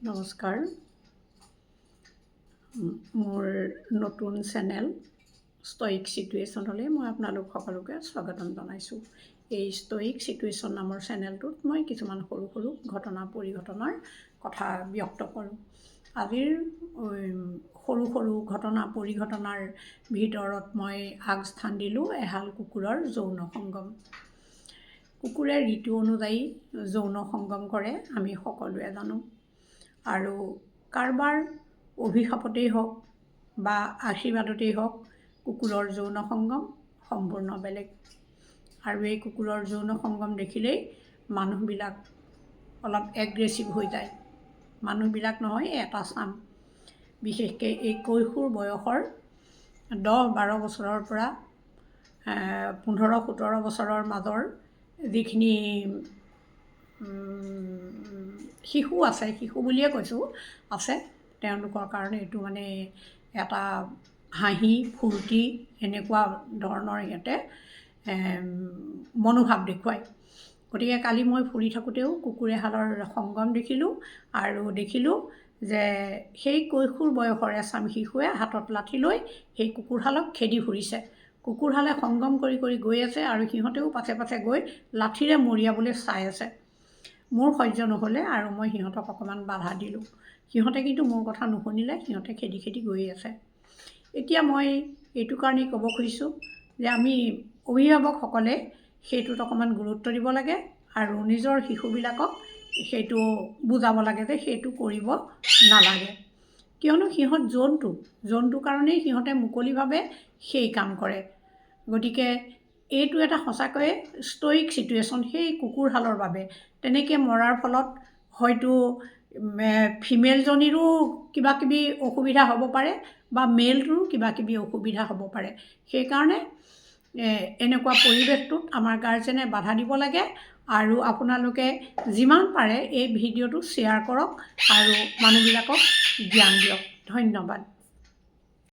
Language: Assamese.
নমস্কাৰ, মোৰ নতুন চেনেল ষ্টয়িক চিটুৱেশ্যনলৈ মই আপোনালোক সকলোকে স্বাগতম জনাইছোঁ। এই ষ্টয়িক চিটুৱেশ্যন নামৰ চেনেলটোত মই কিছুমান সৰু সৰু ঘটনা পৰিঘটনাৰ কথা ব্যক্ত কৰোঁ। আজিৰ সৰু সৰু ঘটনা পৰিঘটনাৰ ভিতৰত মই আগস্থান দিলোঁ এহাল কুকুৰৰ যৌন সংগম। কুকুৰে ঋতু অনুযায়ী যৌন সংগম কৰে, আমি সকলোৱে জানো। আৰু কাৰোবাৰ অভিশাপতেই হওক বা আশীৰ্বাদতেই হওক, কুকুৰৰ যৌন সংগম সম্পূৰ্ণ বেলেগ। আৰু এই কুকুৰৰ যৌন সংগম দেখিলেই মানুহবিলাক অলপ এগ্ৰেছিভ হৈ যায়। মানুহবিলাক নহয়, এটা চাম, বিশেষকৈ এই কৈশোৰ বয়সৰ 10-12 বছৰৰ পৰা 15-17 বছৰৰ মাজৰ যিখিনি শিশু আছে, শিশু বুলিয়ে কৈছোঁ, আছে, তেওঁলোকৰ কাৰণে এইটো মানে এটা হাঁহি ফূৰ্তি এনেকুৱা ধৰণৰ সিহঁতে মনোভাৱ দেখুৱায়। গতিকে কালি মই ফুৰি থাকোঁতেও কুকুৰ এহালৰ সংগম দেখিলোঁ আৰু দেখিলোঁ যে সেই কৈশোৰ বয়সৰ এচাম শিশুৱে হাতত লাঠি লৈ সেই কুকুৰহালক খেদি ফুৰিছে। কুকুৰহালে সংগম কৰি কৰি গৈ আছে আৰু সিহঁতেও পাছে পাছে গৈ লাঠিৰে মৰিয়াবলৈ চাই আছে। মোৰ সহ্য নহ'লে আৰু মই সিহঁতক অকণমান বাধা দিলোঁ। সিহঁতে কিন্তু মোৰ কথা নুশুনিলে, সিহঁতে খেদি খেদি গৈ আছে। এতিয়া মই এইটো কাৰণেই ক'ব খুজিছোঁ যে আমি অভিভাৱকসকলে সেইটোত অকণমান গুৰুত্ব দিব লাগে আৰু নিজৰ শিশুবিলাকক সেইটো বুজাব লাগে যে সেইটো কৰিব নালাগে। কিয়নো সিহঁত জন্তুৰ কাৰণেই সিহঁতে মুকলিভাৱে সেই কাম কৰে। গতিকে এইটো এটা সঁচাকৈয়ে ষ্টয়িক চিটুৱেশ্যন সেই কুকুৰহালৰ বাবে। তেনেকৈ মৰাৰ ফলত হয়তো ফিমেলজনীৰো কিবা কিবি অসুবিধা হ'ব পাৰে বা মেলটোৰো কিবা কিবি অসুবিধা হ'ব পাৰে। সেইকাৰণে এনেকুৱা পৰিৱেশটোত আমাৰ গাৰ্জেনে বাধা দিব লাগে। আৰু আপোনালোকে যিমান পাৰে এই ভিডিঅ'টো শ্বেয়াৰ কৰক আৰু মানুহবিলাকক জ্ঞান দিয়ক। ধন্যবাদ।